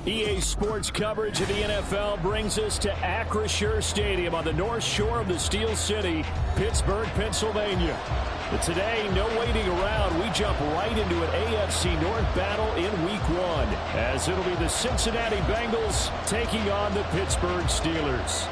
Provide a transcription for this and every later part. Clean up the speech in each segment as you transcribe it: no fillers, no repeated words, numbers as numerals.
EA Sports coverage of the NFL brings us to Acrisure Stadium on the north shore of the Steel City, Pittsburgh, Pennsylvania. But today, no waiting around. We jump right into an AFC North battle in Week 1, as it'll be the Cincinnati Bengals taking on the Pittsburgh Steelers.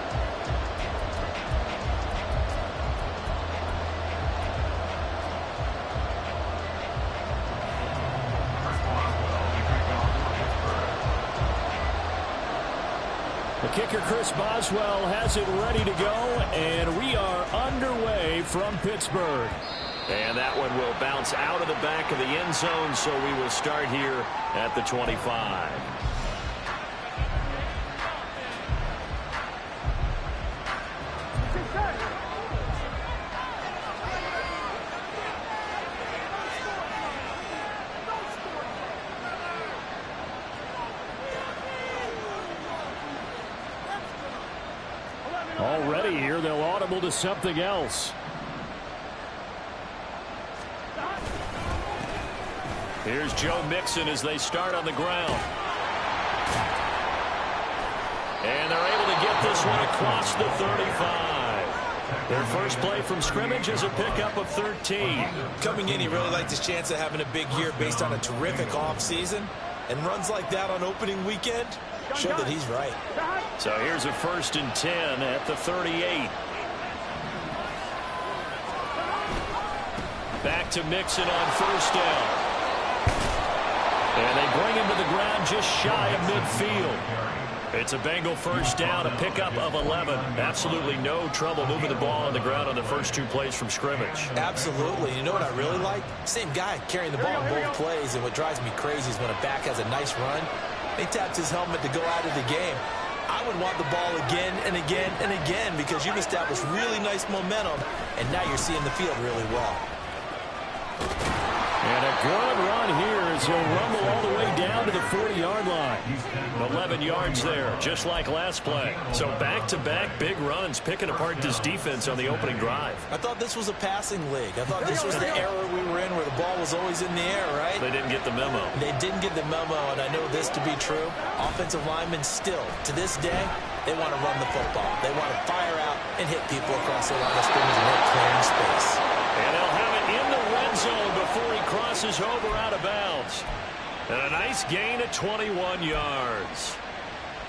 The kicker, Chris Boswell, has it ready to go, and we are underway from Pittsburgh. And that one will bounce out of the back of the end zone, so we will start here at the 25. Already here, they'll audible to something else. Here's Joe Mixon as they start on the ground. And they're able to get this one across the 35. Their first play from scrimmage is a pickup of 13. Coming in, he really liked his chance of having a big year based on a terrific offseason. And runs like that on opening weekend show that he's right. So here's a 1st and 10 at the 38. Back to Mixon on 1st down. And they bring him to the ground just shy of midfield. It's a Bengal 1st down, a pickup of 11. Absolutely no trouble moving the ball on the ground on the first 2 plays from scrimmage. Absolutely. You know what I really like? Same guy carrying the ball in both plays, and what drives me crazy is when a back has a nice run, he taps his helmet to go out of the game. I would want the ball again and again and again because you've established really nice momentum, and now you're seeing the field really well. And a good run here as he'll rumble all the way down to the 40-yard line. 11 yards there, just like last play. So back-to-back big runs, picking apart this defense on the opening drive. I thought this was a passing league. I thought this was the era we were in where the ball was always in the air, right? They didn't get the memo. They didn't get the memo, and I know this to be true. Offensive linemen still, to this day, they want to run the football. They want to fire out and hit people across the line of scrimmage and hit clearing space. And they'll have it in the red zone before he crosses over out of bounds. And a nice gain of 21 yards.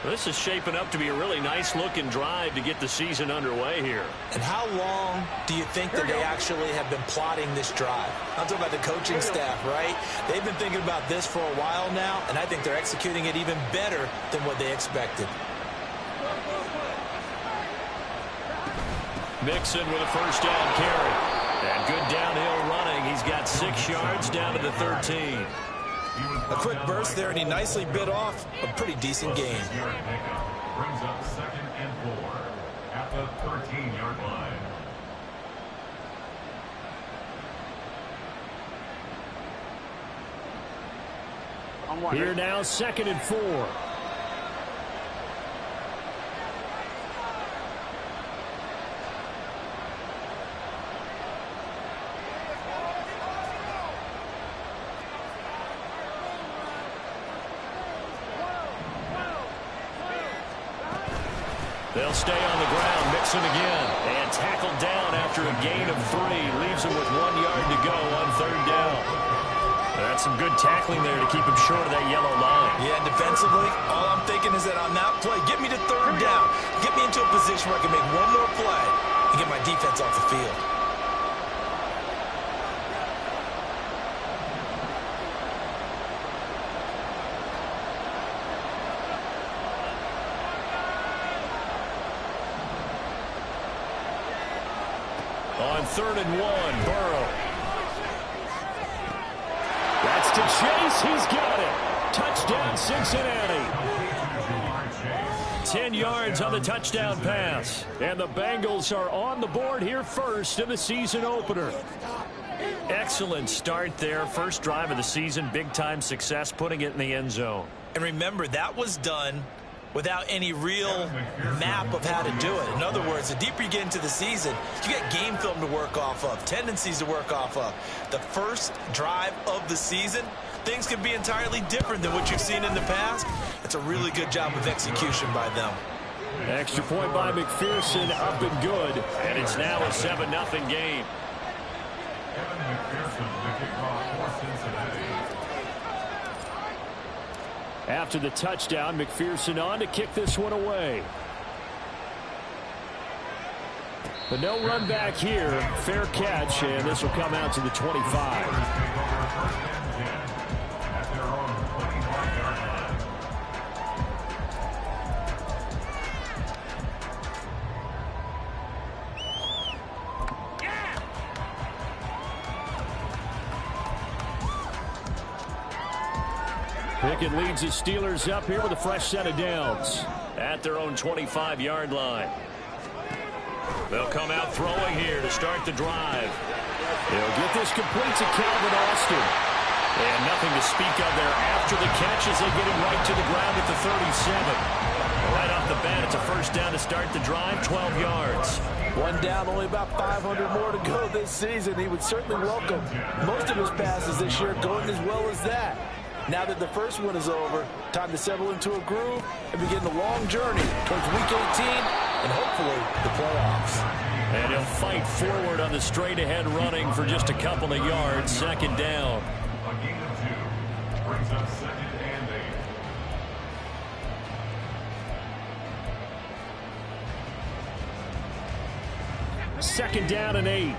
This is shaping up to be a really nice-looking drive to get the season underway here. And how long do you think that they actually have been plotting this drive? I'm talking about the coaching staff, right? They've been thinking about this for a while now, and I think they're executing it even better than what they expected. Mixon with a 1st down carry. And good downhill running. He's got 6 yards down to the 13. A quick burst there, and he nicely bit off a pretty decent gain. Brings up 2nd and 4 at the 13-yard line. Here now, 2nd and 4. They'll stay on the ground, mix him again, and tackled down after a gain of 3. Leaves him with 1 yard to go on 3rd down. That's some good tackling there to keep him short of that yellow line. Yeah, and defensively, all I'm thinking is that on that play, get me to 3rd down. Get me into a position where I can make one more play and get my defense off the field. On 3rd and 1, Burrow. That's to Chase. He's got it. Touchdown, Cincinnati. 10 yards on the touchdown pass. And the Bengals are on the board here first in the season opener. Excellent start there. First drive of the season. Big-time success putting it in the end zone. And remember, that was done without any real map of how to do it. In other words, the deeper you get into the season, you get game film to work off of, tendencies to work off of. The first drive of the season, things can be entirely different than what you've seen in the past. It's a really good job of execution by them. Extra point by McPherson, up and good. And it's now a 7-0 game. Kevin McPherson, the kickoff for Cincinnati. After the touchdown, McPherson on to kick this one away. But no run back here. Fair catch, and this will come out to the 25. Pickett leads the Steelers up here with a fresh set of downs. At their own 25-yard line. They'll come out throwing here to start the drive. They'll get this complete to Calvin Austin. And nothing to speak of there after the catch as they get him right to the ground at the 37. Right off the bat, it's a first down to start the drive, 12 yards. One down, only about 500 more to go this season. He would certainly welcome most of his passes this year going as well as that. Now that the first one is over, time to settle into a groove and begin the long journey towards Week 18 and hopefully the playoffs. And he'll fight forward on the straight-ahead running for just a couple of yards. 2nd down. A gain of 2 brings up 2nd and 8. 2nd down and 8.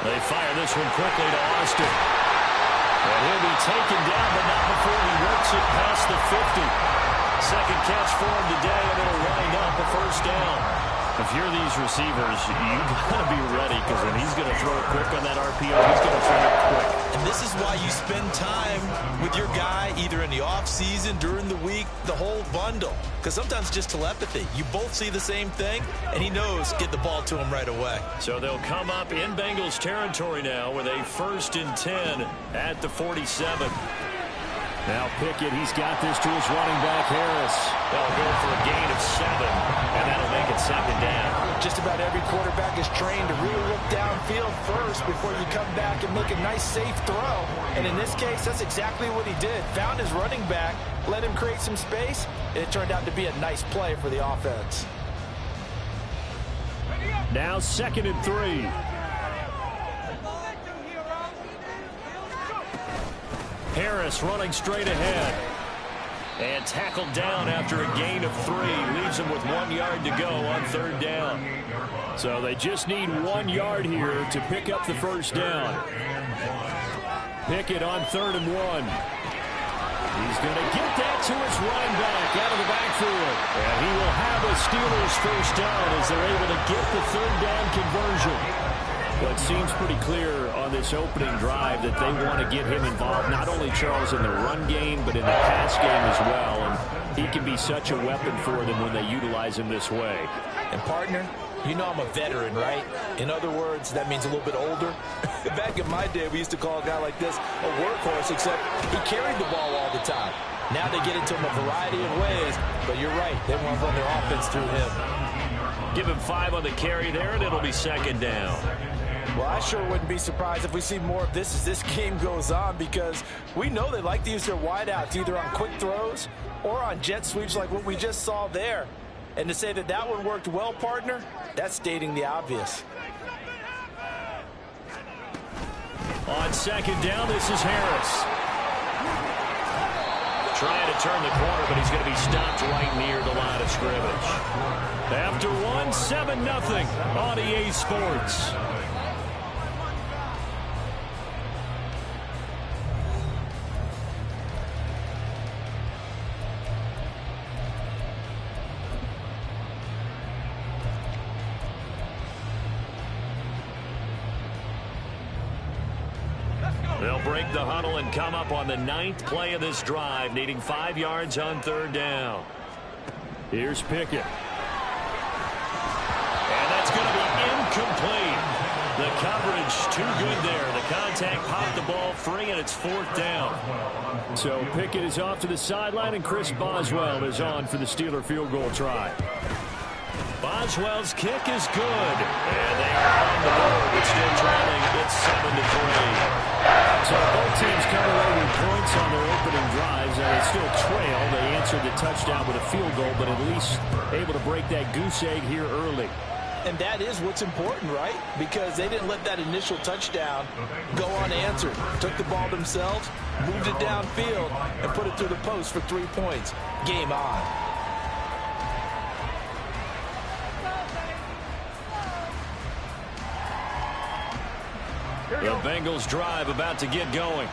They fire this one quickly to Austin. And he'll be taken down, but not before he works it past the 50. Second catch for him today, and it'll wind up a first down. If you're these receivers, you got to be ready, because when he's going to throw it quick on that RPO, he's going to throw it quick. And this is why you spend time with your guy either in the offseason, during the week, the whole bundle. Because sometimes just telepathy. You both see the same thing, and he knows get the ball to him right away. So they'll come up in Bengals territory now with a 1st and 10 at the 47. Now Pickett, he's got this to his running back, Harris. They'll go for a gain of 7, and that'll make it 2nd down. Just about every quarterback is trained to really look downfield first before you come back and make a nice, safe throw. And in this case, that's exactly what he did. Found his running back, let him create some space, and it turned out to be a nice play for the offense. Now 2nd and 3. Harris running straight ahead. And tackled down after a gain of 3. Leaves him with 1 yard to go on 3rd down. So they just need 1 yard here to pick up the first down. Pickett on 3rd and 1. He's going to get that to his running back out of the backfield. And he will have a Steelers first down as they're able to get the 3rd down conversion. Well, it seems pretty clear on this opening drive that they want to get him involved, not only, Charles, in the run game, but in the pass game as well. And he can be such a weapon for them when they utilize him this way. And, partner, you know I'm a veteran, right? In other words, that means a little bit older. Back in my day, we used to call a guy like this a workhorse, except he carried the ball all the time. Now they get into him a variety of ways, but you're right. They want to run their offense through him. Give him 5 on the carry there, and it'll be 2nd down. Well, I sure wouldn't be surprised if we see more of this as this game goes on, because we know they like to use their wideouts either on quick throws or on jet sweeps like what we just saw there. And to say that that one worked well, partner, that's stating the obvious. On second down, this is Harris. Trying to turn the corner, but he's going to be stopped right near the line of scrimmage. After one, 7-0 on EA Sports. They'll break the huddle and come up on the 9th play of this drive, needing 5 yards on third down. Here's Pickett. And that's going to be incomplete. The coverage too good there. The contact popped the ball free, and it's 4th down. So Pickett is off to the sideline, and Chris Boswell is on for the Steeler field goal try. Boswell's kick is good. And they are on the board, but still trailing. It's 7-3. So both teams come away with points on their opening drives, and they still trail. They answered the touchdown with a field goal, but at least able to break that goose egg here early. And that is what's important, right? Because they didn't let that initial touchdown go unanswered. Took the ball themselves, moved it downfield, and put it through the post for 3 points. Game on. The Bengals drive about to get going.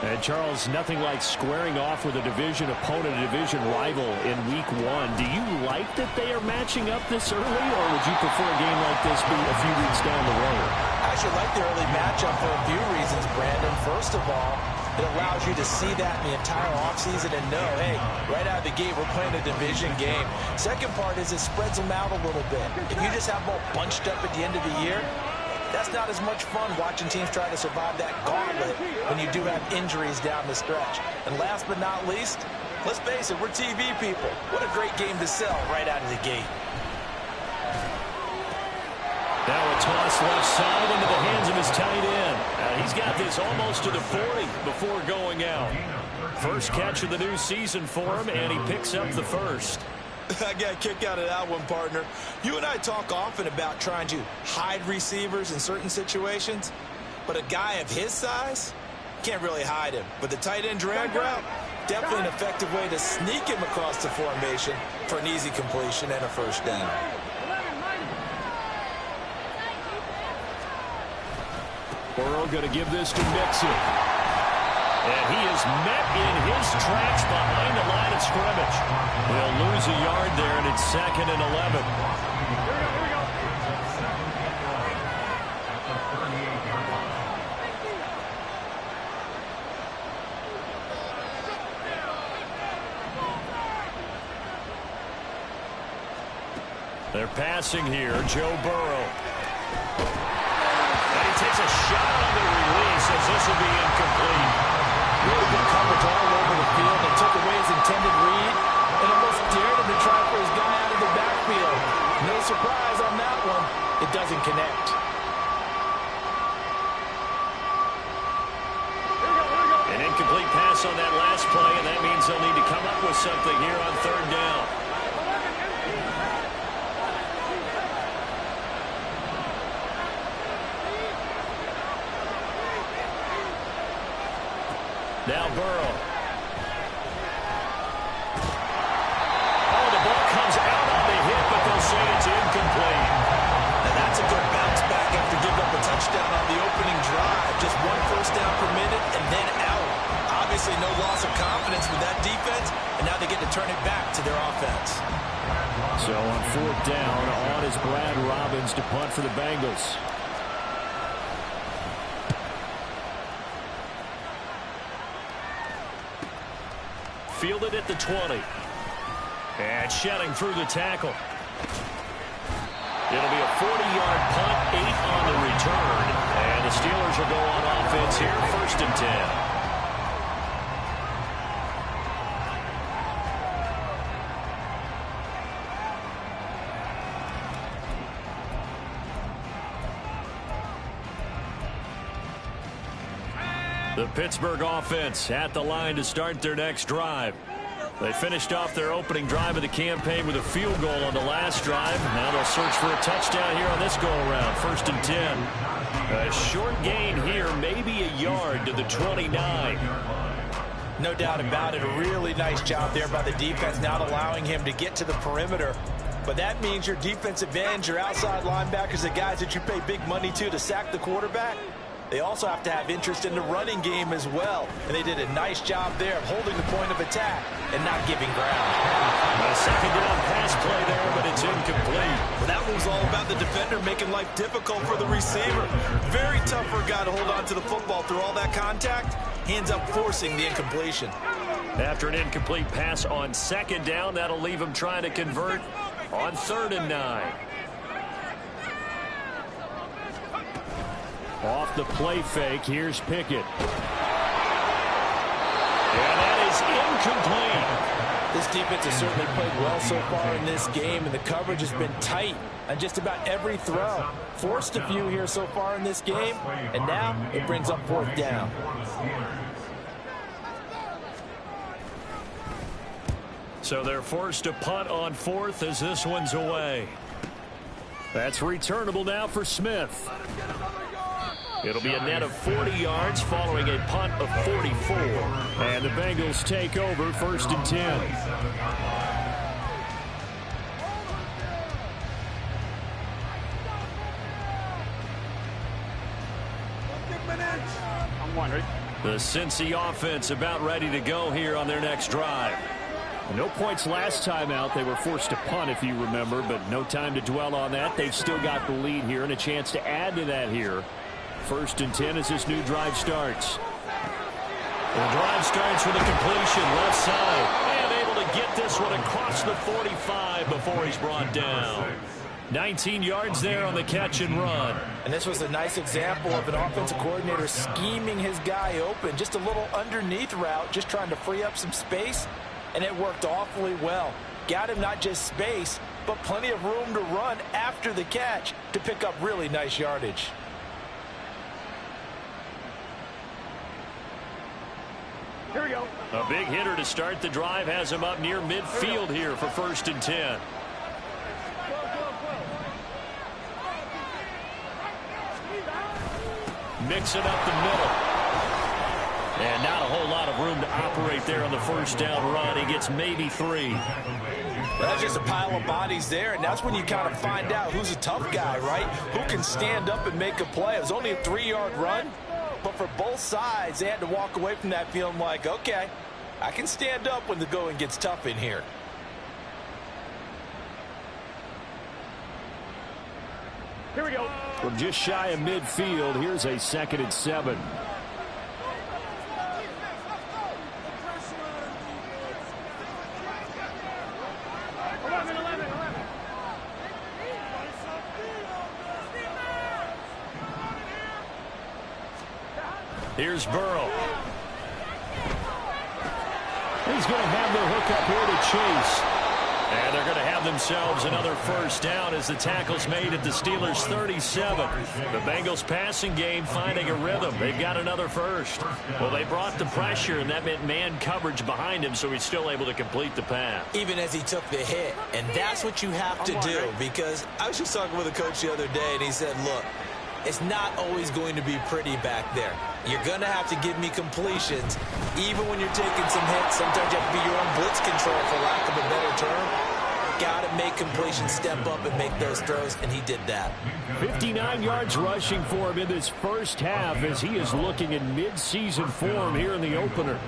And Charles, nothing like squaring off with a division opponent, a division rival in week 1. Do you like that they are matching up this early, or would you prefer a game like this be a few weeks down the road? I actually like the early matchup for a few reasons, Brandon. First of all, it allows you to see that in the entire offseason and know, hey, right out of the gate, we're playing a division game. Second part is it spreads them out a little bit. If you just have them all bunched up at the end of the year, that's not as much fun watching teams try to survive that gauntlet when you do have injuries down the stretch. And last but not least, let's face it, we're TV people. What a great game to sell right out of the gate. Now a toss left side into the hands of his tight end. He's got this almost to the 40 before going out. First catch of the new season for him, and he picks up the first. I got a kick out of that one, partner. You and I talk often about trying to hide receivers in certain situations, but a guy of his size can't really hide him. But the tight end drag route, definitely an effective way to sneak him across the formation for an easy completion and a first down. Burrow going to give this to Mixon. And he is met in his tracks behind the line of scrimmage. They'll lose a yard there, and it's 2nd and 11. They're passing here, Joe Burrow. And he takes a shot on the release as this will be incomplete. Really good coverage all over the field. They took away his intended read and almost dared him to try for his guy out of the backfield. No surprise on that one. It doesn't connect. An incomplete pass on that last play, and that means they'll need to come up with something here on third down. Now Burrow. Oh, the ball comes out on the hit, but they'll say it's incomplete. And that's a good bounce back after giving up a touchdown on the opening drive. Just 1 first down per minute and then out. Obviously no loss of confidence with that defense, and now they get to turn it back to their offense. So on 4th down, on is Brad Robbins to punt for the Bengals. Fielded at the 20. And shedding through the tackle. It'll be a 40-yard punt, 8 on the return. And the Steelers will go on offense here, 1st and 10. The Pittsburgh offense at the line to start their next drive. They finished off their opening drive of the campaign with a field goal on the last drive. Now they'll search for a touchdown here on this go-around. 1st and 10. A short gain here, maybe a yard to the 29. No doubt about it. A really nice job there by the defense, not allowing him to get to the perimeter. But that means your defensive ends, your outside linebackers, the guys that you pay big money to sack the quarterback, they also have to have interest in the running game as well. And they did a nice job there of holding the point of attack and not giving ground. A second down pass play there, but it's incomplete. Well, that was all about the defender making life difficult for the receiver. Very tough for a guy to hold on to the football through all that contact. He ends up forcing the incompletion. After an incomplete pass on second down, that'll leave him trying to convert on 3rd and 9. Off the play fake, here's Pickett. And that is incomplete. This defense has certainly played well so far in this game, and the coverage has been tight on just about every throw. Forced a few here so far in this game, and now it brings up 4th down. So they're forced to punt on 4th as this one's away. That's returnable now for Smith. It'll be a net of 40 yards following a punt of 44. And the Bengals take over 1st and 10. The Cincy offense about ready to go here on their next drive. No points last time out. They were forced to punt, if you remember, but no time to dwell on that. They've still got the lead here and a chance to add to that here. 1st and 10 as this new drive starts. The drive starts with a completion left side. And able to get this one across the 45 before he's brought down. 19 yards there on the catch and run. And this was a nice example of an offensive coordinator scheming his guy open. Just a little underneath route, just trying to free up some space. And it worked awfully well. Got him not just space, but plenty of room to run after the catch to pick up really nice yardage. Here we go. A big hitter to start the drive has him up near midfield here for 1st and 10. Mixing up the middle. And not a whole lot of room to operate there on the 1st down run. He gets maybe 3. That's just a pile of bodies there, and that's when you kind of find out who's a tough guy, right? Who can stand up and make a play. It was only a 3-yard run, but for both sides, they had to walk away from that feeling like, okay, I can stand up when the going gets tough in here. Here we go. From just shy of midfield, here's a 2nd and 7. Here's Burrow. He's going to have the hook up here to Chase. And they're going to have themselves another 1st down as the tackle's made at the Steelers' 37. The Bengals passing game finding a rhythm. They've got another 1st. Well, they brought the pressure, and that meant man coverage behind him, so he's still able to complete the pass. Even as he took the hit. And that's what you have to do, because I was just talking with a coach the other day, and he said, look, it's not always going to be pretty back there. You're going to have to give me completions. Even when you're taking some hits, sometimes you have to be your own blitz control, for lack of a better term. Got to make completions, step up and make those throws, and he did that. 59 yards rushing for him in this 1st half as he is looking in mid-season form here in the opener.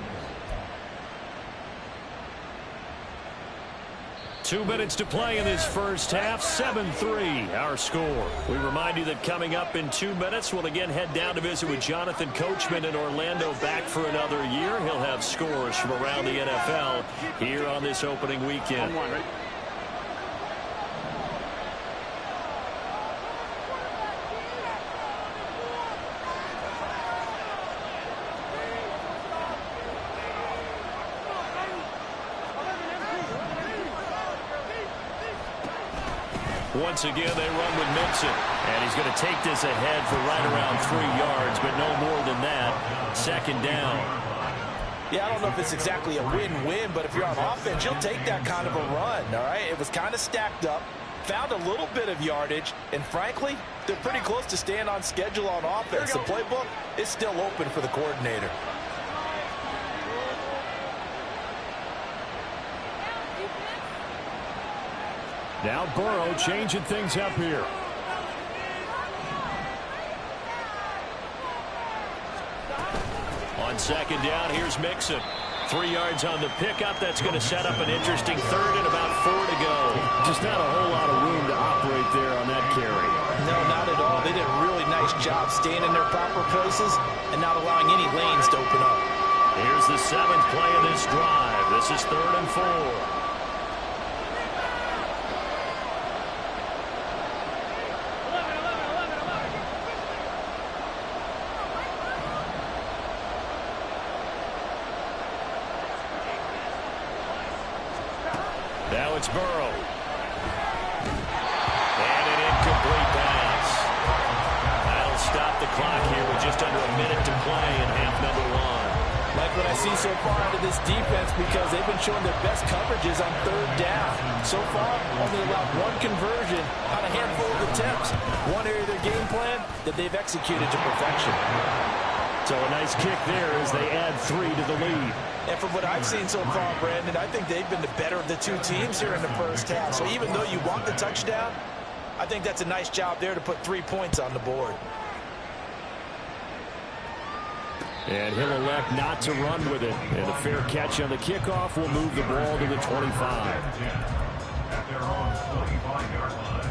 2 minutes to play in this 1st half. 7-3 our score. We remind you that coming up in 2 minutes, we'll again head down to visit with Jonathan Coachman in Orlando, back for another year. He'll have scores from around the NFL here on this opening weekend. Once again, they run with Mixon. And he's going to take this ahead for right around 3 yards, but no more than that. second down. Yeah, I don't know if it's exactly a win-win, but if you're on offense, you'll take that kind of a run, all right? It was kind of stacked up, found a little bit of yardage, and frankly, they're pretty close to staying on schedule on offense. The playbook is still open for the coordinator. Now Burrow changing things up here. On second down, here's Mixon. 3 yards on the pickup. That's going to set up an interesting third and about 4 to go. Just not a whole lot of room to operate there on that carry. No, not at all. They did a really nice job staying in their proper places and not allowing any lanes to open up. Here's the 7th play of this drive. This is 3rd and 4. Now it's Burrow. And an incomplete pass. That'll stop the clock here with just under a minute to play in half number 1. Like what I see so far out of this defense, because they've been showing their best coverages on 3rd down. So far, only allowed 1 conversion on a handful of attempts. One area of their game plan that they've executed to perfection. So a nice kick there as they add 3 to the lead. And from what I've seen so far, Brandon, I think they've been the better of the 2 teams here in the first half. So even though you want the touchdown, I think that's a nice job there to put 3 points on the board. And he'll elect not to run with it. And a fair catch on the kickoff will move the ball to the 25. At their own 25-yard line.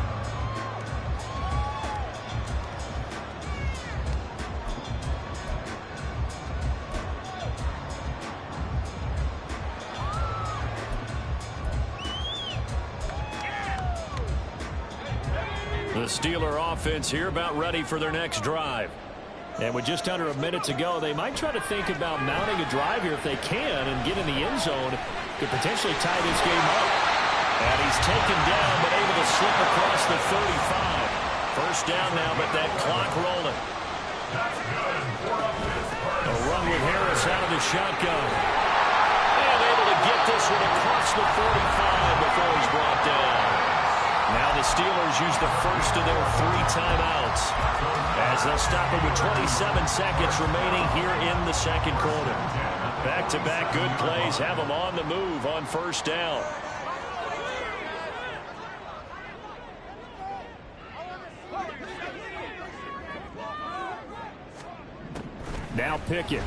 The Steeler offense here about ready for their next drive. And with just under a minute to go, they might try to think about mounting a drive here if they can and get in the end zone to potentially tie this game up. And he's taken down but able to slip across the 35. First down now, but that clock rolling. A run with Harris out of the shotgun. And able to get this one across the 45 before he's brought down. Now the Steelers use the first of their 3 timeouts as they'll stop it with 27 seconds remaining here in the second quarter. Back-to-back good plays have them on the move on first down. Now Pickett.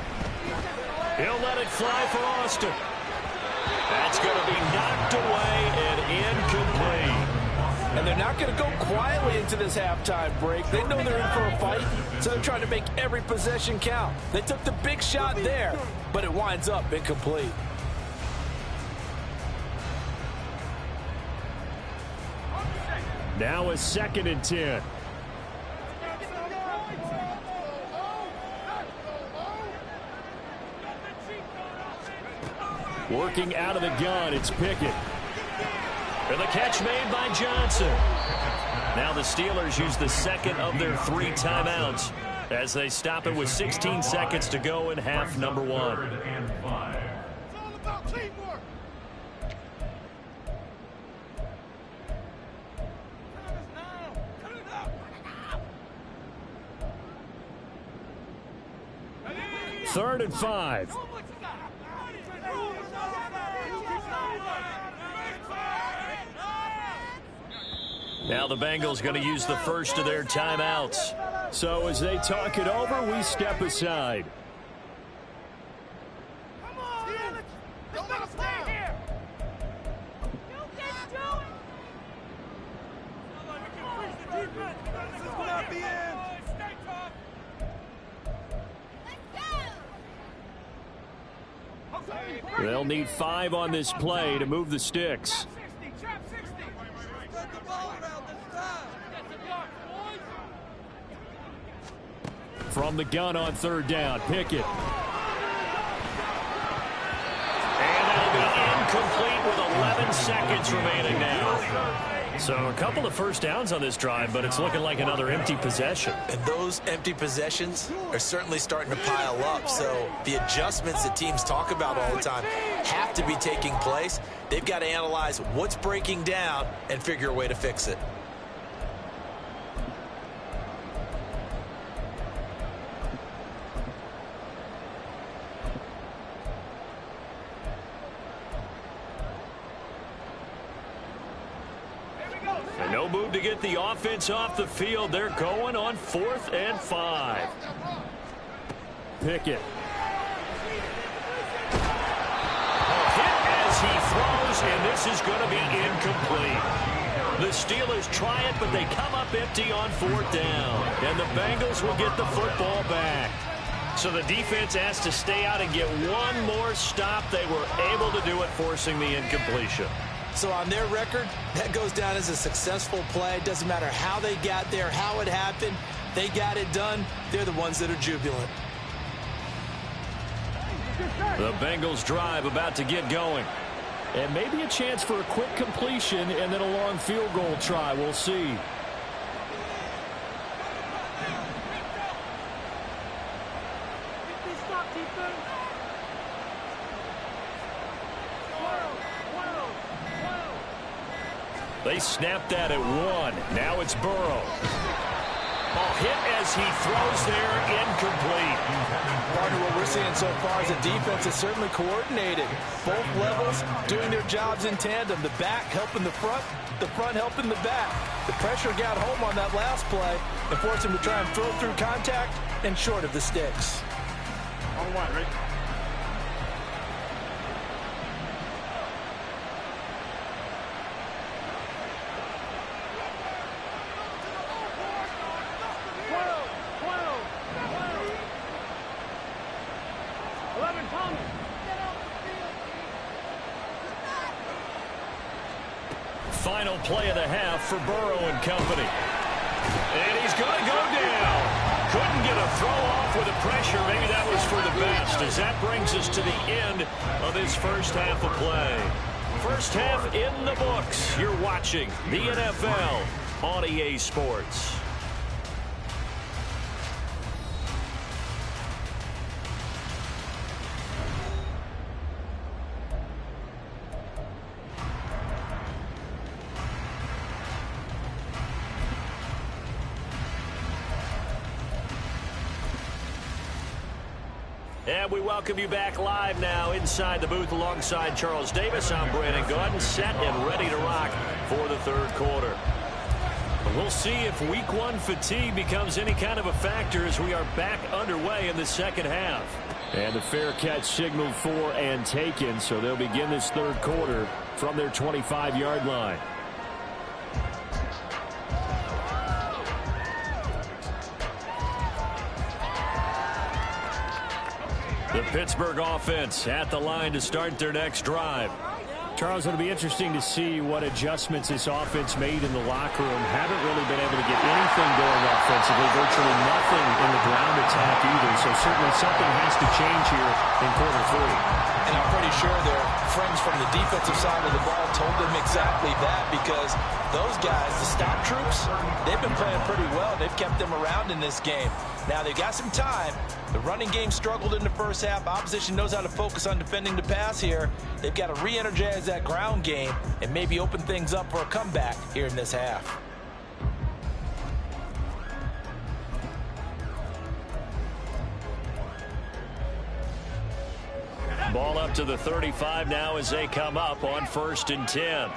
He'll let it fly for Austin. That's going to be knocked away and incomplete. And they're not going to go quietly into this halftime break. They know they're in for a fight, so they're trying to make every possession count. They took the big shot there, but it winds up incomplete. Now a 2nd and 10. Working out of the gun, it's Pickett. And the catch made by Johnson. Now the Steelers use the second of their 3 timeouts as they stop it with 16 seconds to go in half number 1. 3rd and 5. It's all about teamwork. Third and 5. Now the Bengals going to use the first of their timeouts. So as they talk it over, we step aside. Come on. Don't let us stay here. You can do it. This is what I be in. Stay tough. Let's go. They'll need 5 on this play to move the sticks. Trap 60. Get the ball around this time. Get the block, boys. From the gun on 3rd down, Pickett. And that'll be incomplete with 11 seconds remaining now. So a couple of first downs on this drive, but it's looking like another empty possession. And those empty possessions are certainly starting to pile up. So the adjustments that teams talk about all the time have to be taking place. They've got to analyze what's breaking down and figure a way to fix it. And no move to get the offense off the field. They're going on 4th and 5. Pickett. Hit as he throws, and this is going to be incomplete. The Steelers try it, but they come up empty on 4th down. And the Bengals will get the football back. So the defense has to stay out and get one more stop. They were able to do it, forcing the incompletion. So on their record, that goes down as a successful play. Doesn't matter how they got there, how it happened. They got it done. They're the ones that are jubilant. The Bengals drive about to get going. And maybe a chance for a quick completion and then a long field goal try. We'll see. They snapped that at 1. Now it's Burrow. Hit as he throws there, incomplete. Partner, what we're seeing so far is the defense is certainly coordinated. Both levels doing their jobs in tandem. The back helping the front helping the back. The pressure got home on that last play and forced him to try and throw through contact and short of the sticks. On one, right? Final play of the half for Burrow and company. And he's going to go down. Couldn't get a throw off with the pressure. Maybe that was for the best, as that brings us to the end of this first half of play. First half in the books. You're watching the NFL on EA Sports. And we welcome you back live now inside the booth alongside Charles Davis. I'm Brandon Gaudin, set and ready to rock for the third quarter. We'll see if week 1 fatigue becomes any kind of a factor as we are back underway in the second half. And the fair catch signaled for and taken, so they'll begin this third quarter from their 25-yard line. The Pittsburgh offense at the line to start their next drive. Charles, it'll be interesting to see what adjustments this offense made in the locker room. Haven't really been able to get anything going offensively, virtually nothing in the ground attack either. So certainly something has to change here in quarter 3. And I'm pretty sure their friends from the defensive side of the ball told them exactly that, because those guys, the stop troops, they've been playing pretty well. They've kept them around in this game. Now, they've got some time. The running game struggled in the first half. Opposition knows how to focus on defending the pass here. They've got to re-energize that ground game and maybe open things up for a comeback here in this half. Ball up to the 35 now as they come up on 1st and 10.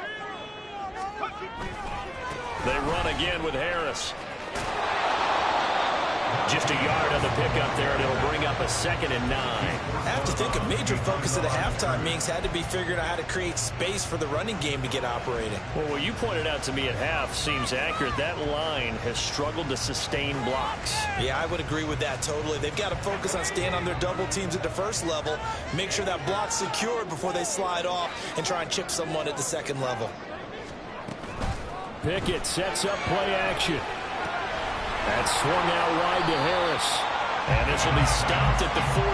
They run again with Harris. Just a yard on the pickup there, and it'll bring up a 2nd and 9. I have to think a major focus of the halftime meetings had to be figuring out how to create space for the running game to get operating. Well, what you pointed out to me at half seems accurate. That line has struggled to sustain blocks. Yeah, I would agree with that totally. They've got to focus on staying on their double teams at the first level, make sure that block's secured before they slide off and try and chip someone at the second level. Pickett sets up play action. That's swung out wide to Harris. And this will be stopped at the 44.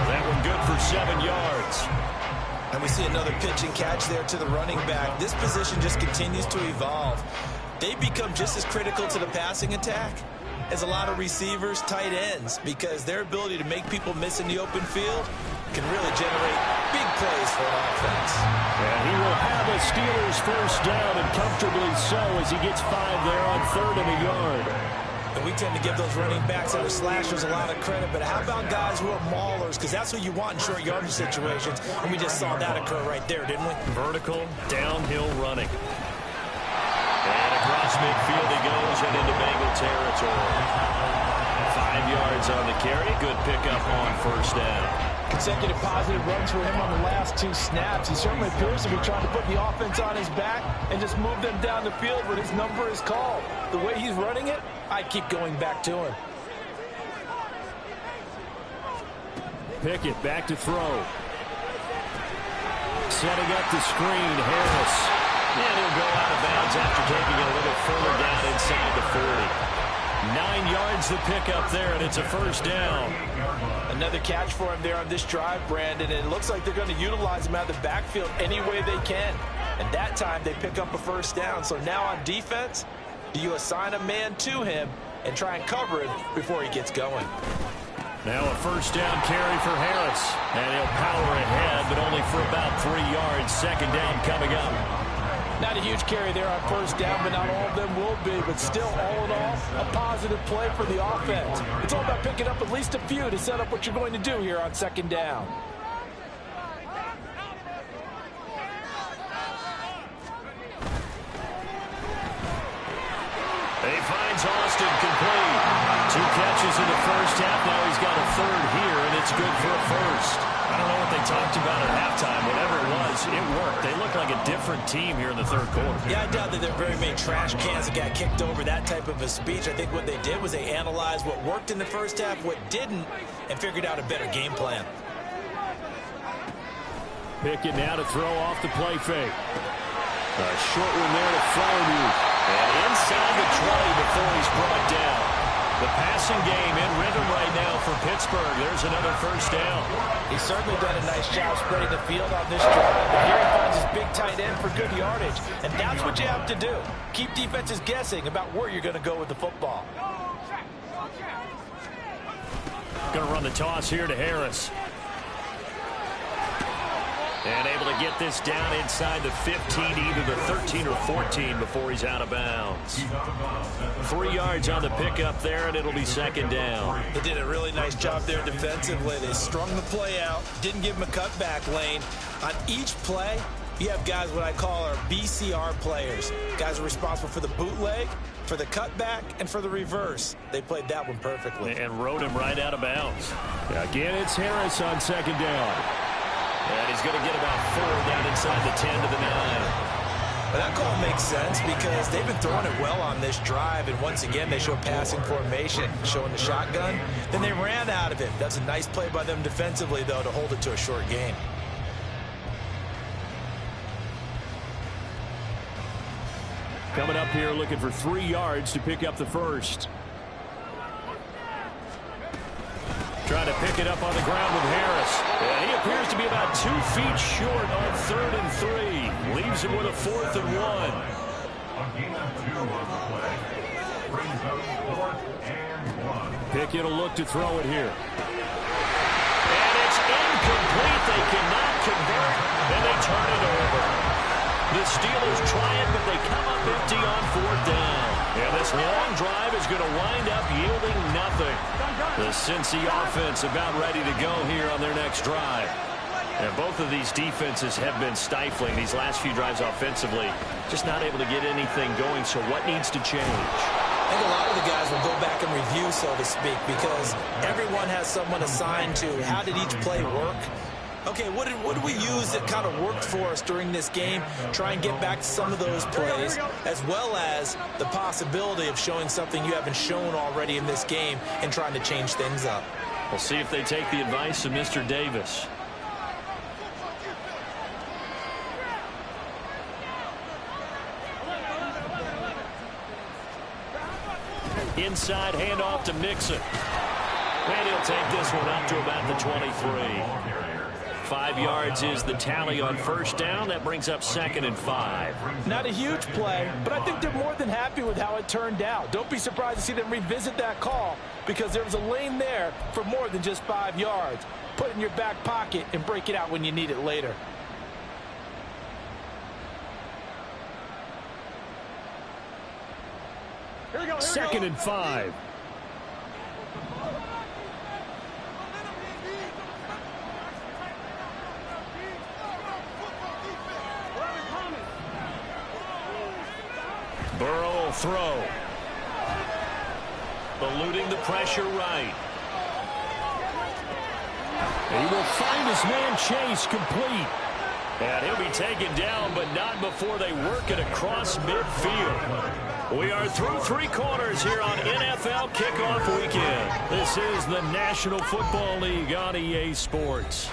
That one good for 7 yards. And we see another another pitch and catch there to the running back. This position just continues to evolve. They become just as critical to the passing attack as a lot of receivers, tight ends, because their ability to make people miss in the open field can really generate big plays for an offense. And he will have a Steelers first down, and comfortably so, as he gets 5 there on 3rd and a yard. And we tend to give those running backs that are slashers a lot of credit, but how about guys who are maulers? Because that's what you want in short yardage situations, and we just saw that occur right there, didn't we? Vertical, downhill running. And across midfield he goes and into Bengal territory. 5 yards on the carry. Good pickup on first down. Consecutive positive runs for him on the last 2 snaps. He certainly appears to be trying to put the offense on his back and just move them down the field when his number is called. The way he's running it, I keep going back to him. Pickett back to throw. Setting up the screen, Harris. And he'll go out of bounds after taking it a little further down inside the 40. 9 yards the pickup there, and it's a first down. Another catch for him there on this drive, Brandon, and it looks like they're going to utilize him out of the backfield any way they can. And that time they pick up a first down. So now on defense, do you assign a man to him and try and cover him before he gets going? Now a first down carry for Harris. And he'll power ahead, but only for about 3 yards. Second down coming up. Not a huge carry there on first down, but not all of them will be. But still, all in all, a positive play for the offense. It's all about picking up at least a few to set up what you're going to do here on second down. He finds Austin complete. 2 catches in the first half. Now he's got a 3rd here, and it's good for a first. I don't know what they talked about at halftime. Whatever it was, it worked. They look like a different team here in the 3rd quarter. Yeah, I doubt that there are very many trash cans that got kicked over, that type of a speech. I think what they did was they analyzed what worked in the first half, what didn't, and figured out a better game plan. Pickett now to throw off the play fake. A short one there to Farmer. And inside the 20 before he's brought down. The passing game in rhythm right now for Pittsburgh. There's another first down. He's certainly done a nice job spreading the field on this drive. But here he finds his big tight end for good yardage. And that's what you have to do. Keep defenses guessing about where you're going to go with the football. Going to run the toss here to Harris. And able to get this down inside the 15, either the 13 or 14 before he's out of bounds. 3 yards on the pickup there, and it'll be second down. They did a really nice job there defensively. They strung the play out, didn't give him a cutback lane. On each play, you have guys what I call our BCR players. Guys are responsible for the bootleg, for the cutback, and for the reverse. They played that one perfectly. And rode him right out of bounds. Again, it's Harris on second down. And he's going to get about 4 down inside the 10 to the 9. Well, that call makes sense because they've been throwing it well on this drive, and once again they show passing formation, showing the shotgun. Then they ran out of it. That's a nice play by them defensively, though, to hold it to a short gain. Coming up here looking for 3 yards to pick up the first. Trying to pick it up on the ground with Harris. And he appears to be about 2 feet short on 3rd and 3. Leaves him with a 4th and 1. Pickett will look to throw it here. And it's incomplete. They cannot convert. And they turn it over. The Steelers try it, but they come up empty on 4th down. And this long drive is going to wind up yielding nothing. The Cincy offense about ready to go here on their next drive. And both of these defenses have been stifling these last few drives offensively. Just not able to get anything going, so what needs to change? I think a lot of the guys will go back and review, so to speak, because everyone has someone assigned to how did each play work. Okay, what did we use that kind of worked for us during this game? Try and get back to some of those plays, as well as the possibility of showing something you haven't shown already in this game and trying to change things up. We'll see if they take the advice of Mr. Davis. Inside handoff to Mixon. And he'll take this one up to about the 23. 5 yards is the tally on first down. That brings up 2nd and 5. Not a huge play, but I think they're more than happy with how it turned out. Don't be surprised to see them revisit that call because there was a lane there for more than just 5 yards. Put it in your back pocket and break it out when you need it later. Second and 5. Burrow will throw. Eluding the pressure right. He will find his man Chase complete. And he'll be taken down, but not before they work it across midfield. We are through 3 quarters here on NFL Kickoff Weekend. This is the National Football League on EA Sports.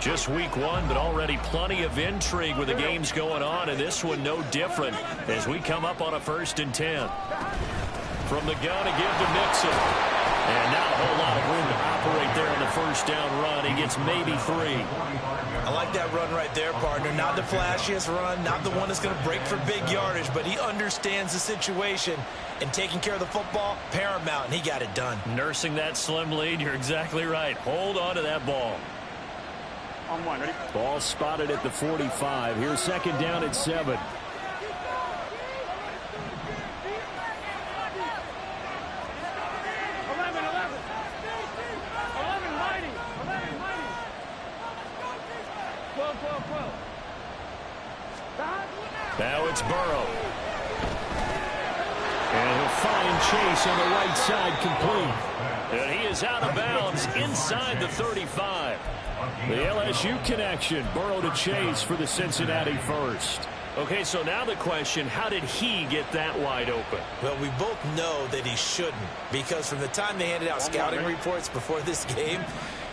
Just week 1, but already plenty of intrigue with the games going on, and this one no different as we come up on a 1st and 10. From the gun, a give to Mixon. And not a whole lot of room to operate there on the 1st down run. He gets maybe 3. I like that run right there, partner. Not the flashiest run, not the one that's going to break for big yardage, but he understands the situation, and taking care of the football, paramount, and he got it done. Nursing that slim lead, you're exactly right. Hold on to that ball. Ball spotted at the 45. Here's 2nd down at 7. Now it's Burrow. And he'll find Chase on the right side complete. And he is out of bounds inside the 35. The LSU connection. Burrow to Chase for the Cincinnati first. Okay, so now the question, how did he get that wide open? Well, we both know that he shouldn't, because from the time they handed out scouting reports before this game,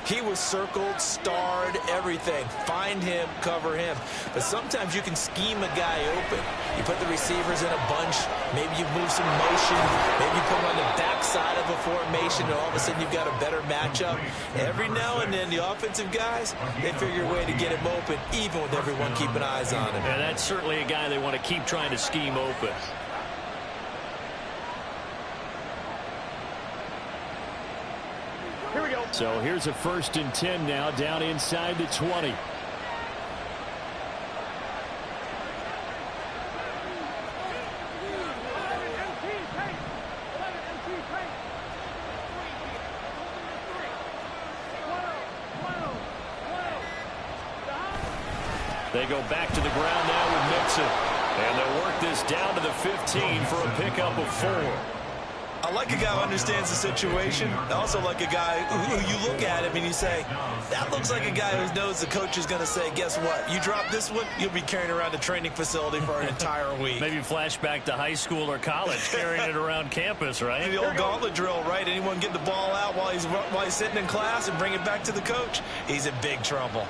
he was circled, starred, everything. Find him, cover him. But sometimes you can scheme a guy open. You put the receivers in a bunch. Maybe you move some motion. Maybe you put him on the backside of a formation, and all of a sudden you've got a better matchup. Every now and then, the offensive guys, they figure a way to get him open, even with everyone keeping eyes on him. And that's certainly a guy they want to keep trying to scheme open. So here's a 1st and 10 now, down inside the 20. They go back to the ground now with Mixon. And they'll work this down to the 15 for a pickup of 4. I like a guy who understands the situation. I also like a guy who you look at him and you say, that looks like a guy who knows the coach is going to say, guess what? You drop this one, you'll be carrying around a training facility for an entire week. Maybe flashback to high school or college, carrying it around campus, right? The old gauntlet drill, right? Anyone get the ball out while he's sitting in class and bring it back to the coach? He's in big trouble.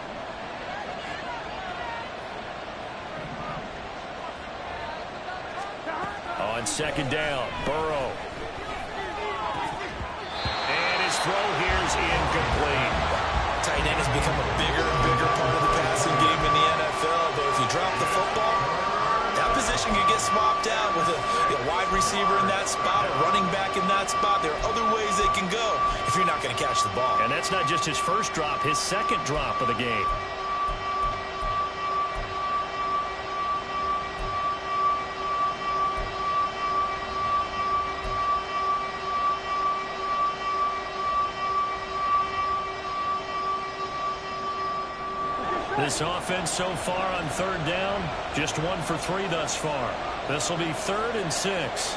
On 2nd down, Burrow. Throw here's incomplete. Tight end has become a bigger and bigger part of the passing game in the NFL, but if you drop the football, that position can get swapped out with a wide receiver in that spot, a running back in that spot. There are other ways they can go if you're not going to catch the ball. And that's not just his first drop, his 2nd drop of the game. This offense so far on 3rd down, just 1 for 3 thus far. This will be 3rd and 6.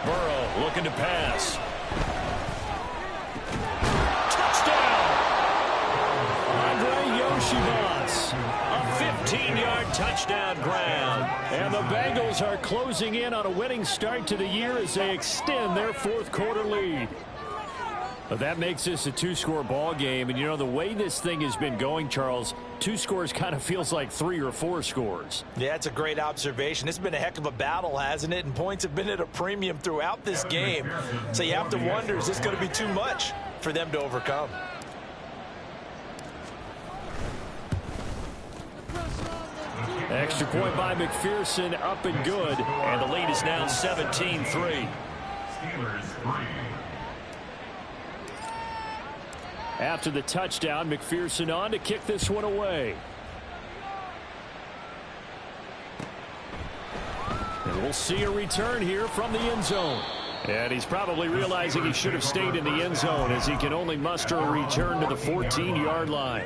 Burrow looking to pass. Touchdown! Andre Yoshibas. A 15-yard touchdown grab. And the Bengals are closing in on a winning start to the year as they extend their 4th quarter lead. But that makes this a two-score ball game. And, you know, the way this thing has been going, Charles, 2 scores kind of feels like 3 or 4 scores. Yeah, it's a great observation. It's been a heck of a battle, hasn't it? And points have been at a premium throughout this game. So you have to wonder, is this going to be too much for them to overcome? Extra point by McPherson, up and good. And the lead is now 17-3. Steelers 3. After the touchdown, McPherson on to kick this one away. And we'll see a return here from the end zone. And he's probably realizing he should have stayed in the end zone as he can only muster a return to the 14-yard line.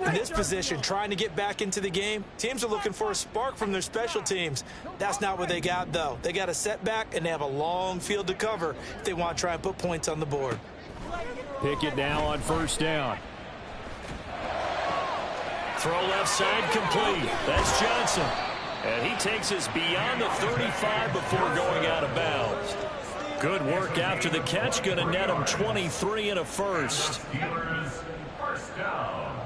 In this position, trying to get back into the game, teams are looking for a spark from their special teams. That's not what they got, though. They got a setback, and they have a long field to cover if they want to try and put points on the board. Pickett now on first down. Throw left side complete. That's Johnson. And he takes us beyond the 35 before going out of bounds. Good work after the catch. Going to net him 23 and a first. Steelers first down.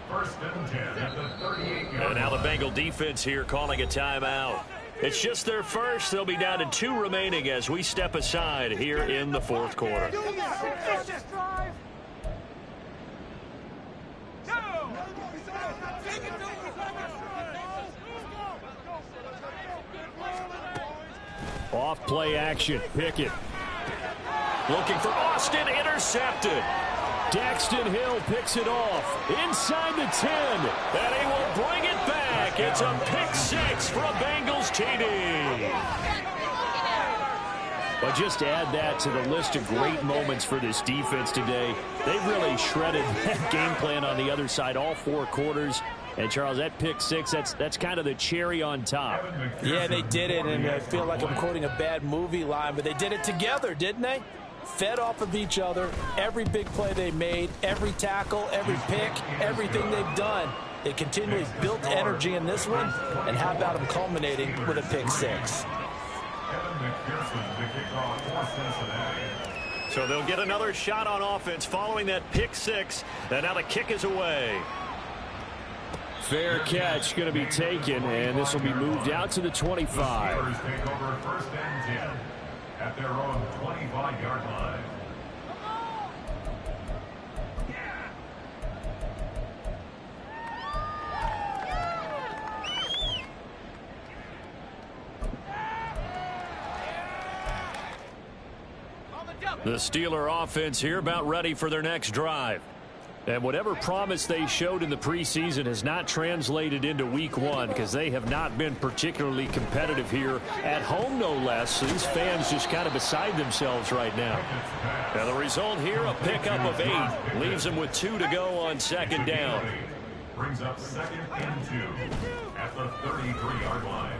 First and 10 at the 38-yard And now the Bengal defense here calling a timeout. It's just their first. They'll be down to 2 remaining as we step aside here in the fourth quarter. Off play action. Pickett. Looking for Austin. Intercepted. Daxton Hill picks it off inside the 10. And he will bring it back. It's a pick 6 for a Bengals TD. But just to add that to the list of great moments for this defense today, they really shredded that game plan on the other side all 4 quarters. And, Charles, that pick 6, that's kind of the cherry on top. Yeah, they did it, and I feel like I'm quoting a bad movie line, but they did it together, didn't they? Fed off of each other, every big play they made, every tackle, every pick, everything they've done. They continually built energy in this one, and how about them culminating with a pick 6? So they'll get another shot on offense following that pick 6, and now the kick is away. Fair catch going to be taken, and this will be moved out to the 25. Steelers take over first and 10 at their own 25-yard line. The Steeler offense here about ready for their next drive. And whatever promise they showed in the preseason has not translated into week 1 because they have not been particularly competitive here at home, no less. So these fans just kind of beside themselves right now. And the result here, a pickup of 8. Leaves them with 2 to go on second down. Brings up second and 2 at the 33-yard line.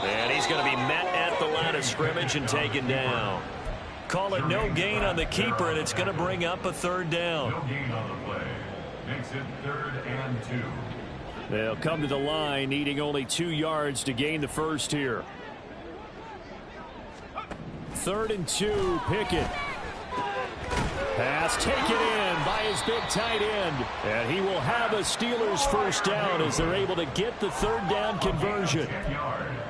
And he's going to be met at the line of scrimmage and taken down. Call it no gain on the keeper, and it's going to bring up a third down. No gain on the play. Makes it 3rd and 2. They'll come to the line, needing only 2 yards to gain the first here. 3rd and 2, Pickett. Pass taken in by his big tight end. And he will have a Steelers first down as they're able to get the 3rd down conversion.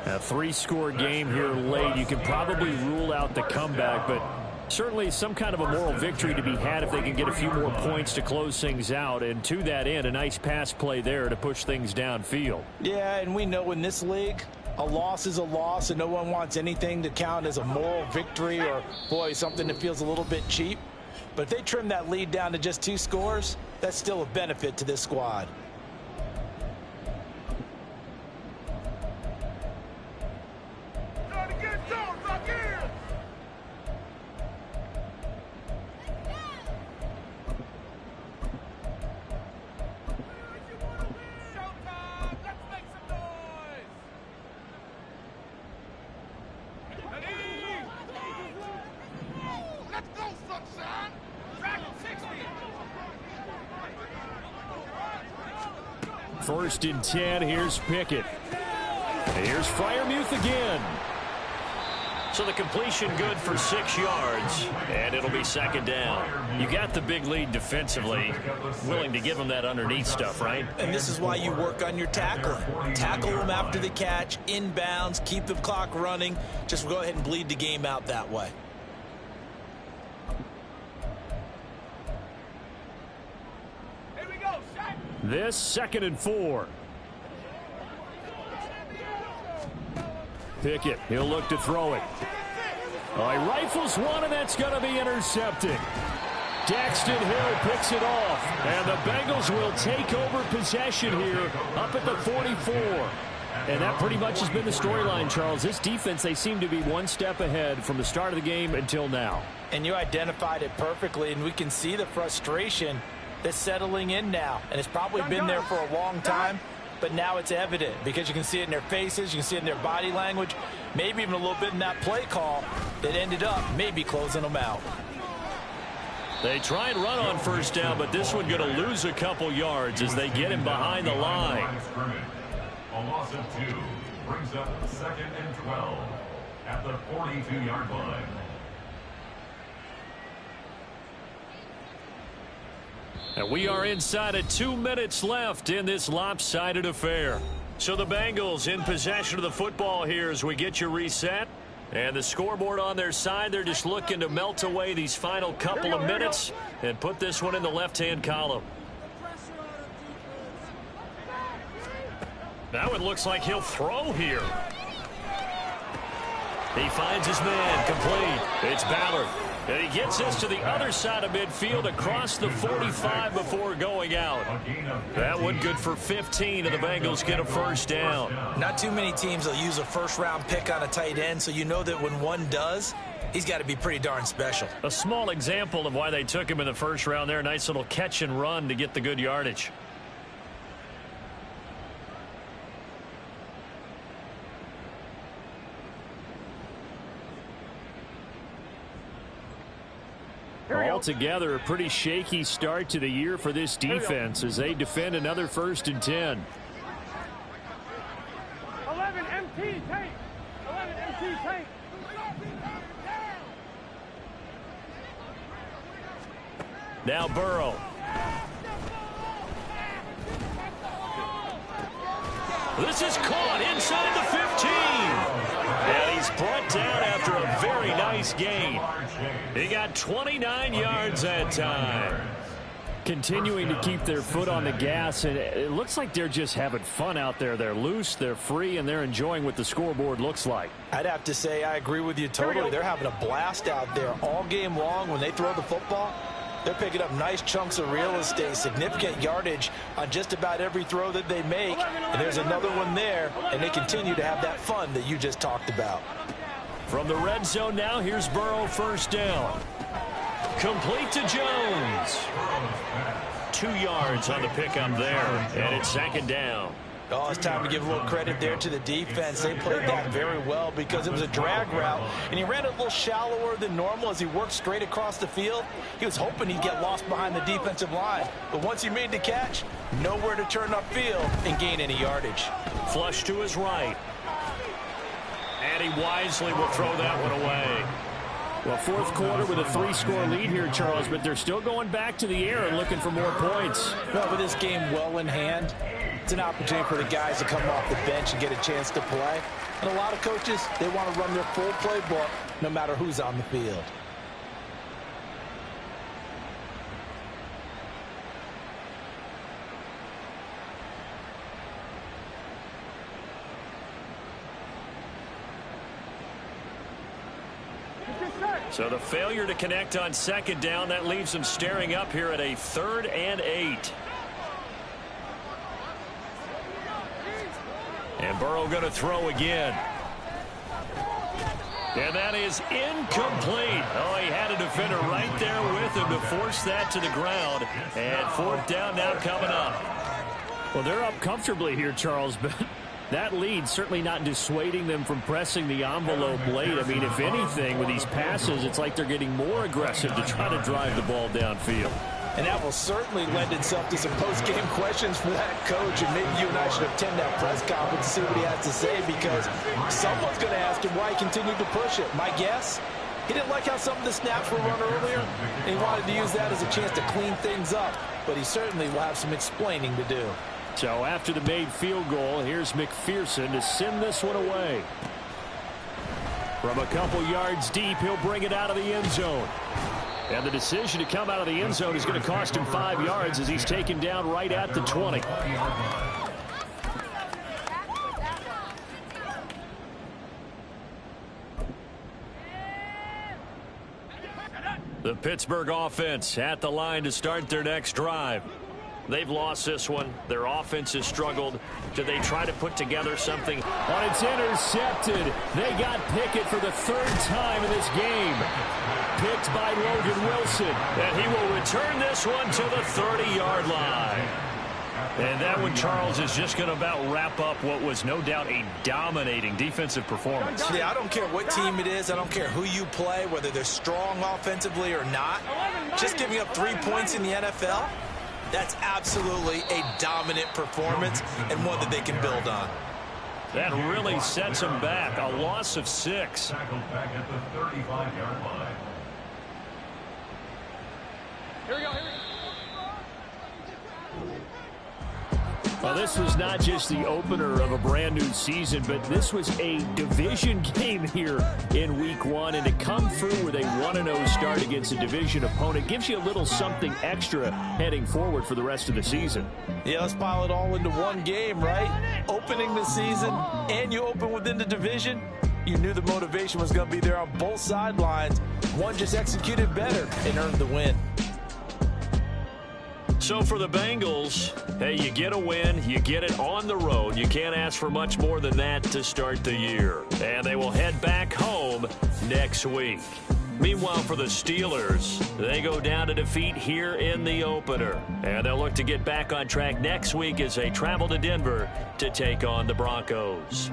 A 3-score game here late. You can probably rule out the comeback, but certainly some kind of a moral victory to be had if they can get a few more points to close things out. And to that end, a nice pass play there to push things downfield. Yeah, and we know in this league, a loss is a loss, and no one wants anything to count as a moral victory or, boy, something that feels a little bit cheap. But if they trim that lead down to just 2 scores, that's still a benefit to this squad. First and 10, here's Pickett. Here's Freiermuth again. So the completion good for 6 yards, and it'll be second down. You got the big lead defensively, willing to give them that underneath stuff, right? And this is why you work on your tackling. Tackle them after the catch, inbounds, keep the clock running. Just go ahead and bleed the game out that way. Here we go, shot. This 2nd and 4. Pickett, he'll look to throw it. Oh, he rifles one, and that's going to be intercepted. Daxton Hill picks it off, and the Bengals will take over possession here up at the 44. And that pretty much has been the storyline, Charles. This defense, they seem to be one step ahead from the start of the game until now. And you identified it perfectly, and we can see the frustration that's settling in now. And it's probably been there for a long time. But now it's evident because you can see it in their faces, you can see it in their body language, maybe even a little bit in that play call that ended up maybe closing them out. They try and run on first down, but this one going to lose a couple yards as they get him behind the line. A loss of 2 brings up 2nd and 12 at the 42-yard line. And we are inside of 2 minutes left in this lopsided affair. So the Bengals in possession of the football here as we get you reset. And the scoreboard on their side, they're just looking to melt away these final couple of minutes and put this one in the left-hand column. That one looks like he'll throw here. He finds his man, complete. It's Ballard. And he gets us to the other side of midfield across the 45 before going out. That one good for 15, and the Bengals get a first down. Not too many teams will use a first-round pick on a tight end, so you know that when one does, he's got to be pretty darn special. A small example of why they took him in the first round there. Nice little catch and run to get the good yardage. Altogether, a pretty shaky start to the year for this defense as they defend another 1st and 10. 11 MT tank. 11 MT tank. Now Burrow. This is caught inside the 15. And he's brought down after a very nice gain. He got 29 yards that time. Continuing to keep their foot on the gas, and it looks like they're just having fun out there. They're loose, they're free, and they're enjoying what the scoreboard looks like. I'd have to say I agree with you totally. They're having a blast out there all game long when they throw the football. They're picking up nice chunks of real estate, significant yardage on just about every throw that they make. And there's another one there, and they continue to have that fun that you just talked about. From the red zone now, here's Burrow, first down. Complete to Jones. 2 yards on the pickup there, and it's second down. Oh, it's time to give a little credit there to the defense. They played that very well because it was a drag route, and he ran it a little shallower than normal as he worked straight across the field. He was hoping he'd get lost behind the defensive line, but once he made the catch, nowhere to turn upfield and gain any yardage. Flush to his right. And he wisely will throw that one away. Well, 4th quarter with a 3-score lead here, Charles, but they're still going back to the air and looking for more points. No, with this game well in hand, it's an opportunity for the guys to come off the bench and get a chance to play. And a lot of coaches, they want to run their full playbook no matter who's on the field. So the failure to connect on second down, that leaves them staring up here at a 3rd and 8. And Burrow going to throw again. And that is incomplete. Oh, he had a defender right there with him to force that to the ground. And 4th down now coming up. Well, they're up comfortably here, Charles, but that lead certainly not dissuading them from pressing the envelope late. I mean, if anything, with these passes, it's like they're getting more aggressive to try to drive the ball downfield. And that will certainly lend itself to some post-game questions for that coach. And maybe you and I should attend that press conference to see what he has to say, because someone's going to ask him why he continued to push it. My guess, he didn't like how some of the snaps were run earlier, and he wanted to use that as a chance to clean things up. But he certainly will have some explaining to do. So after the made field goal, here's McPherson to send this one away. From a couple yards deep, he'll bring it out of the end zone. And the decision to come out of the end zone is going to cost him 5 yards as he's taken down right at the 20. The Pittsburgh offense at the line to start their next drive. They've lost this one. Their offense has struggled. Do they try to put together something? On it's intercepted. They got Pickett for the 3rd time in this game. Picked by Logan Wilson. And he will return this one to the 30-yard line. And that one, Charles, is just going to about wrap up what was no doubt a dominating defensive performance. Yeah, I don't care what team it is. I don't care who you play, whether they're strong offensively or not. Just giving up 3 points in the NFL, that's absolutely a dominant performance and one that they can build on. That really sets them back. A loss of 6. Tackled back at the 35-yard line. Here we go. Well, this was not just the opener of a brand new season, but this was a division game here in week 1. And to come through with a 1-0 start against a division opponent gives you a little something extra heading forward for the rest of the season. Yeah, let's pile it all into one game, right? Opening the season, and you open within the division. You knew the motivation was going to be there on both sidelines. One just executed better and earned the win. So for the Bengals, hey, you get a win, you get it on the road. You can't ask for much more than that to start the year. And they will head back home next week. Meanwhile, for the Steelers, they go down to defeat here in the opener. And they'll look to get back on track next week as they travel to Denver to take on the Broncos.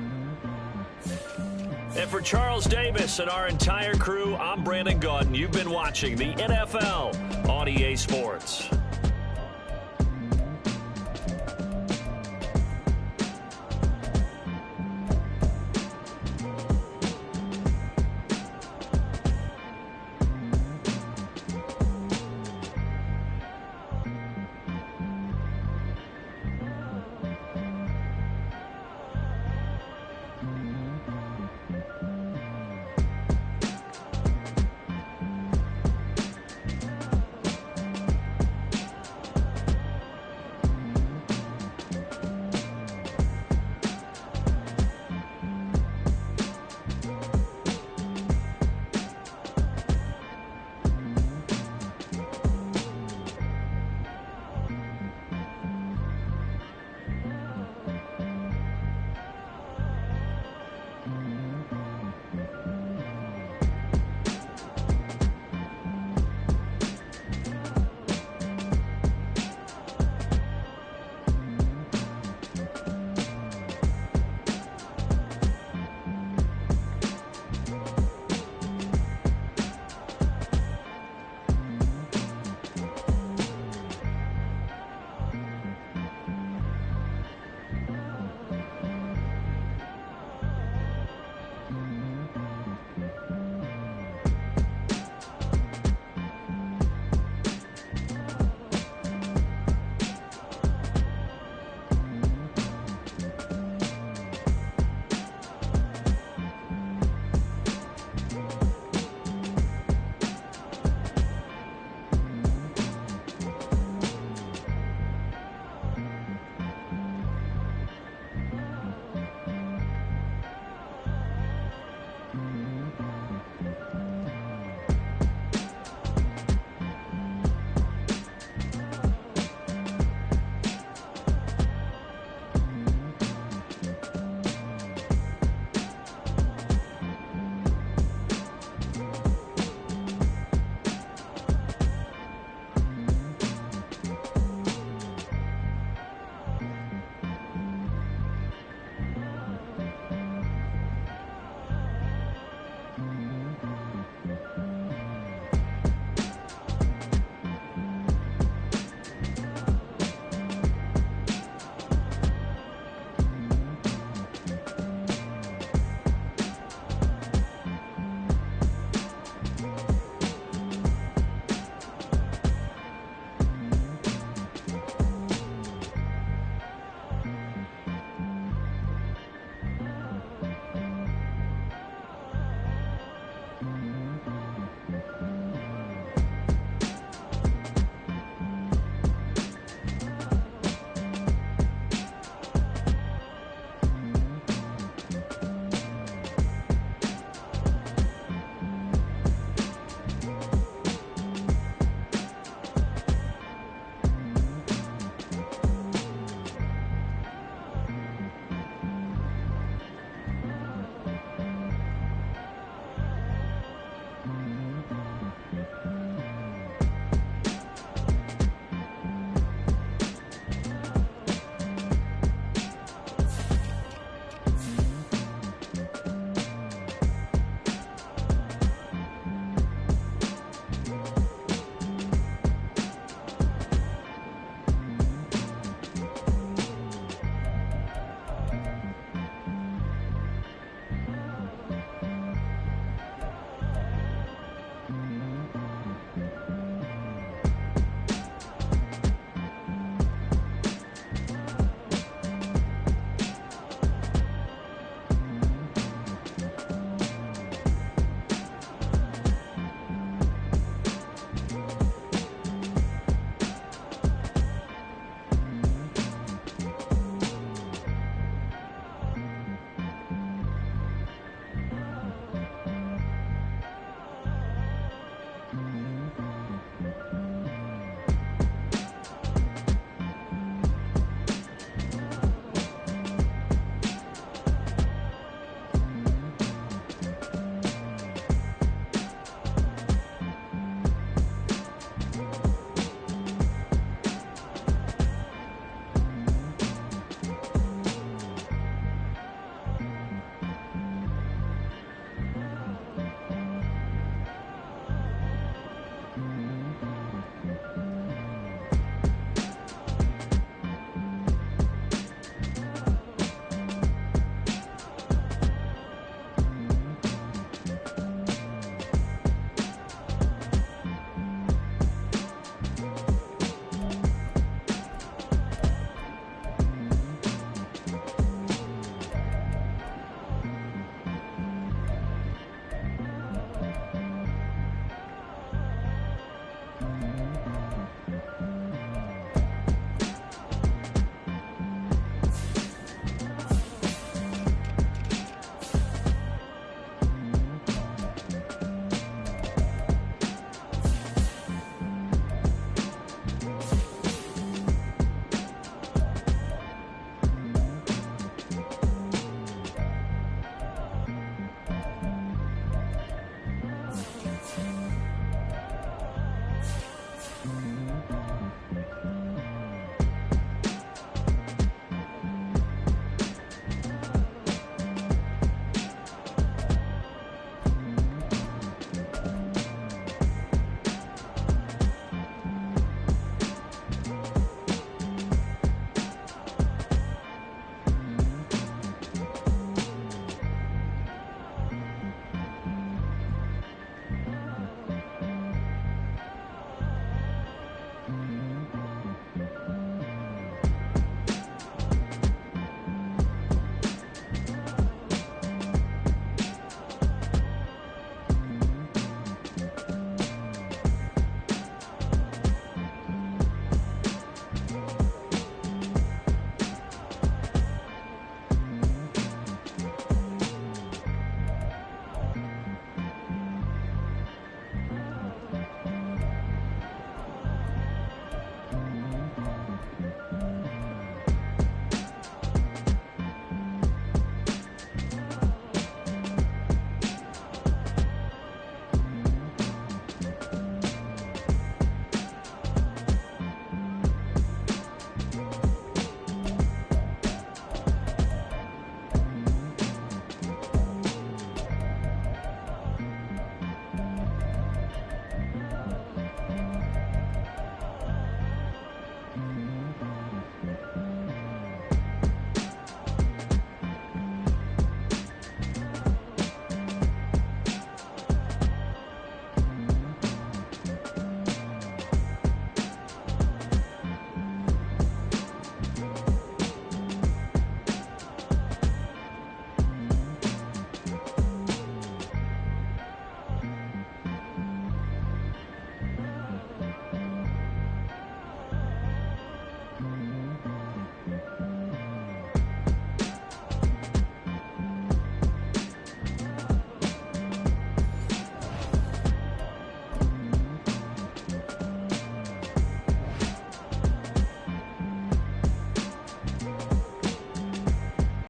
And for Charles Davis and our entire crew, I'm Brandon Gaudin. You've been watching the NFL on EA Sports.